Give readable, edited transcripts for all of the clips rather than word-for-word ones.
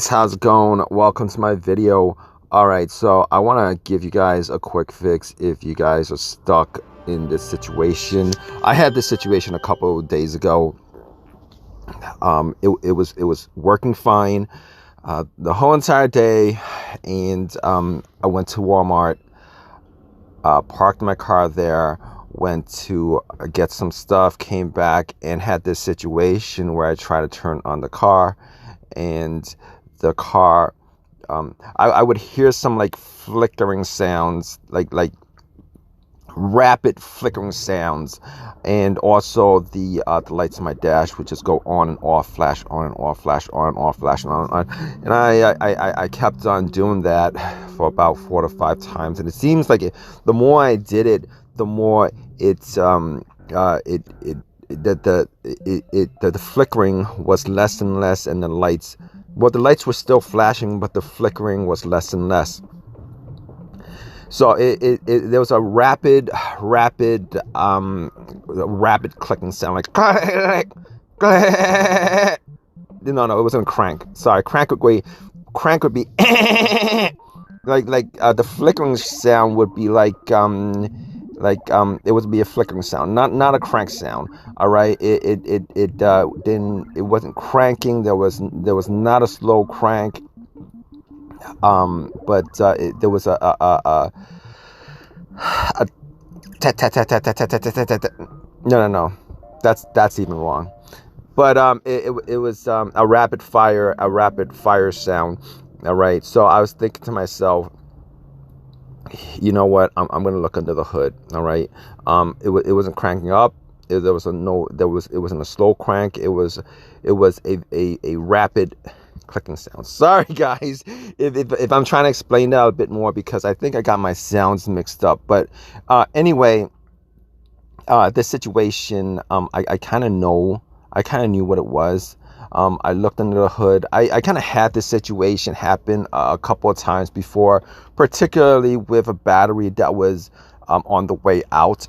How's it going? Welcome to my video. Alright, so I want to give you guys a quick fix if you guys are stuck in this situation. I had this situation a couple of days ago. It was working fine the whole entire day, and I went to Walmart, parked my car there, went to get some stuff, came back and had this situation where I tried to turn on the car, and the car, I would hear some like flickering sounds, like rapid flickering sounds, and also the lights on my dash would just go on and off, flash on and off, flash on and off, flash on and on. And I kept on doing that for about 4 to 5 times, and it seems like the more I did it, the more the flickering was less and less, and the lights were still flashing, but the flickering was less and less. So there was a rapid clicking sound, like no, it wasn't crank. Sorry, crank would be the flickering sound would be like it would be a flickering sound, not a crank sound. All right, it wasn't cranking. There was not a slow crank. But there was a tat tat tat tat tat tat tat tat tat. No, that's even wrong. But it was a rapid fire sound. All right, so I was thinking to myself, you know what? I'm gonna look under the hood. All right, it wasn't cranking up. It wasn't a slow crank. It was a rapid clicking sound. Sorry guys if I'm trying to explain that a bit more, because I think I got my sounds mixed up. But anyway, this situation, I kind of knew what it was. I looked under the hood. I kind of had this situation happen a couple of times before, particularly with a battery that was on the way out.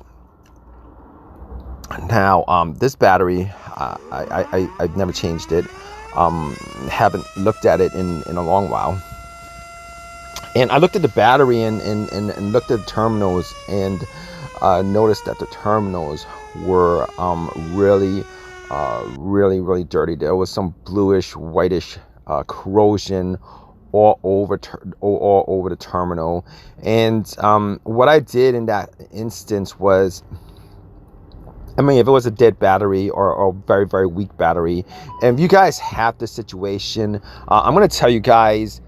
Now this battery, I've never changed it. Haven't looked at it in a long while, and I looked at the battery and looked at the terminals, and noticed that the terminals were really dirty. There was some bluish whitish corrosion all over the terminal. And what I did in that instance was, I mean, if it was a dead battery or a very, very weak battery, and if you guys have this situation, I'm going to tell you guys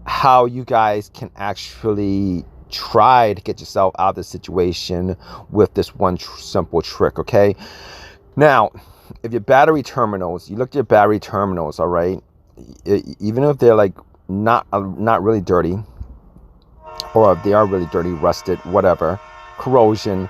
how you guys can actually try to get yourself out of this situation with this one simple trick, okay? Now, if your battery terminals, you look at your battery terminals, all right, even if they're like not really dirty, or if they are really dirty, rusted, whatever, corrosion,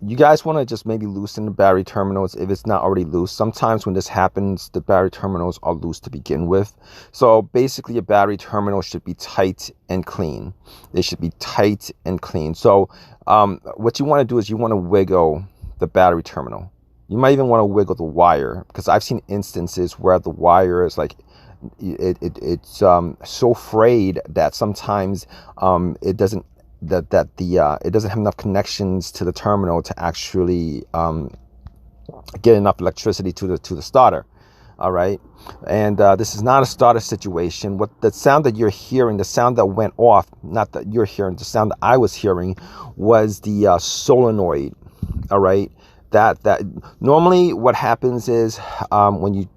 you guys want to just maybe loosen the battery terminals if it's not already loose. Sometimes when this happens, the battery terminals are loose to begin with. So basically, your battery terminal should be tight and clean. They should be tight and clean. So what you want to do is you want to wiggle the battery terminal. You might even want to wiggle the wire, because I've seen instances where the wire is like, it's so frayed that sometimes it doesn't it doesn't have enough connections to the terminal to actually get enough electricity to the starter. All right, and this is not a starter situation. What the sound that you're hearing, the sound that went off, not that you're hearing, the sound that I was hearing was the solenoid. All right, that normally what happens is when you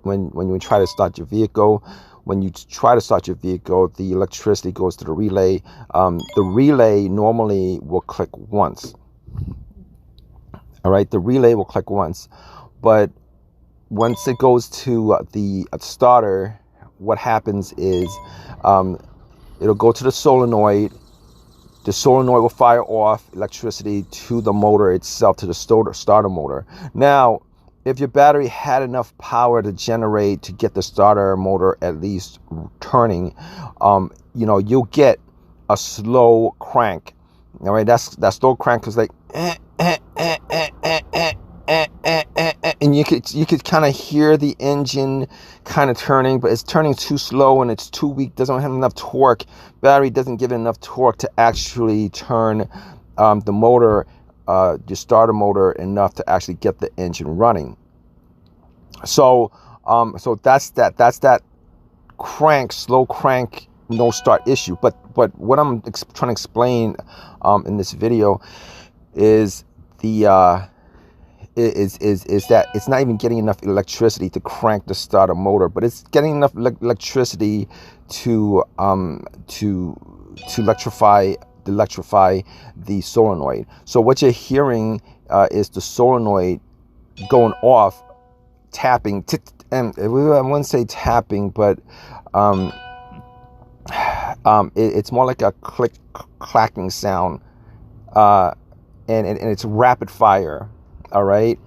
try to start your vehicle. When you try to start your vehicle, the electricity goes to the relay. The relay normally will click once. All right, the relay will click once. But once it goes to the starter, what happens is it'll go to the solenoid. The solenoid will fire off electricity to the motor itself, to the starter motor. Now, if your battery had enough power to generate to get the starter motor at least turning, you'll get a slow crank. All right, that slow crank is like and you could kind of hear the engine kind of turning, but it's turning too slow and it's too weak, doesn't have enough torque. Battery doesn't give it enough torque to actually turn the motor, your starter motor, enough to actually get the engine running. So so that's that slow crank, no start issue. But what I'm trying to explain in this video is the is that it's not even getting enough electricity to crank the starter motor, but it's getting enough electricity to electrify the solenoid. So what you're hearing is the solenoid going off, tapping, and I wouldn't say tapping, but it's more like a click clacking sound, and it's rapid fire. All right,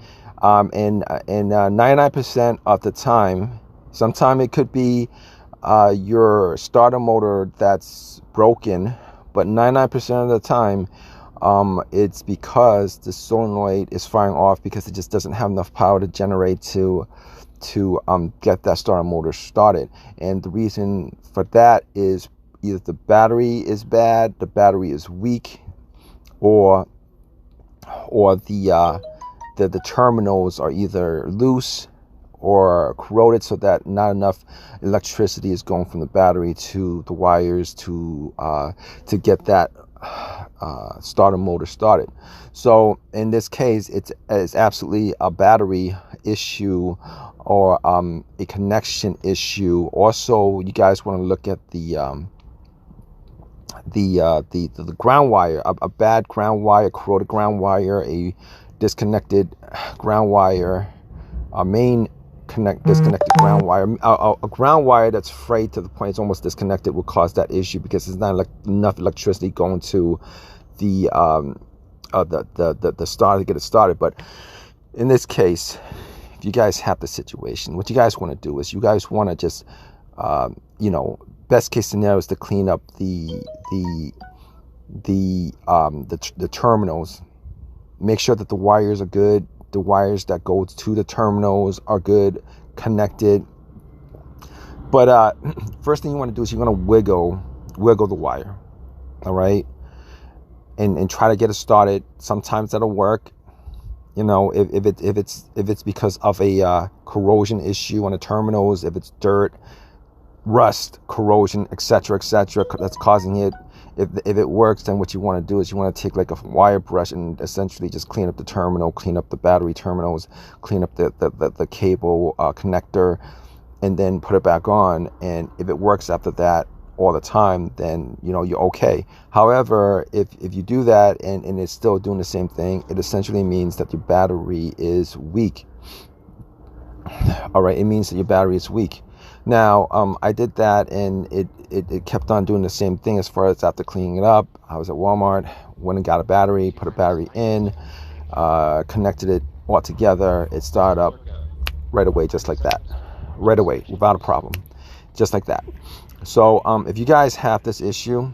and 99% of the time, sometime it could be your starter motor that's broken, but 99% of the time, it's because the solenoid is firing off because it just doesn't have enough power to generate to get that starter motor started. And the reason for that is either the battery is bad, the battery is weak, or the terminals are either loose or corroded, so that not enough electricity is going from the battery to the wires to get that starter motor started. So in this case, it's absolutely a battery issue or a connection issue. Also, you guys want to look at the ground wire, a bad ground wire, corroded ground wire, a disconnected ground wire, a main disconnected ground wire, a ground wire that's frayed to the point it's almost disconnected will cause that issue because there's not enough electricity going to the starter to get it started. But in this case, if you guys have the situation, what you guys want to do is you guys want to just best case scenario is to clean up the terminals. Make sure that the wires are good. The wires that go to the terminals are good, connected. But first thing you want to do is you're going to wiggle the wire, all right, and try to get it started. Sometimes that'll work. You know, if it's because of a corrosion issue on the terminals, if it's dirt, rust, corrosion, etc., that's causing it. If it works, then what you want to do is you want to take like a wire brush and essentially just clean up the terminal, clean up the battery terminals, clean up the cable connector, and then put it back on. And if it works after that all the time, then you're okay. However, if you do that and it's still doing the same thing, it essentially means that your battery is weak. All right, it means that your battery is weak. Now, I did that and it kept on doing the same thing as far as after cleaning it up. I was at Walmart, went and got a battery, put a battery in, connected it all together. It started up right away, just like that. Right away, without a problem, just like that. So if you guys have this issue,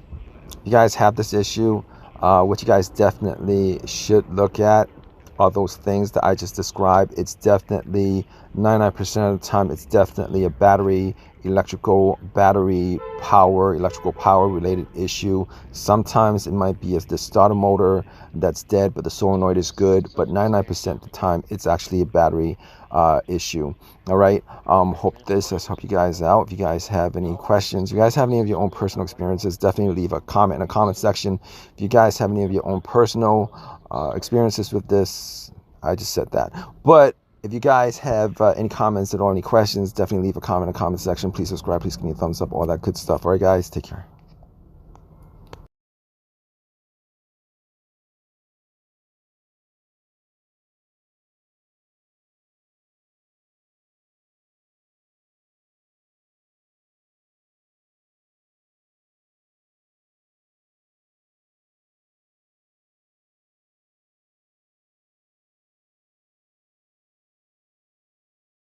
what you guys definitely should look at are those things that I just described. It's definitely 99% of the time, it's definitely a electrical power related issue. Sometimes it might be the starter motor that's dead, but the solenoid is good. But 99% of the time, it's actually a battery issue. All right. Hope this has helped you guys out. If you guys have any questions, if you guys have any of your own personal experiences, definitely leave a comment in the comment section. If you guys have any of your own personal experiences with this, I just said that. But if you guys have any comments at all, any questions, definitely leave a comment in the comment section. Please subscribe, please give me a thumbs up, all that good stuff. All right, guys, take care.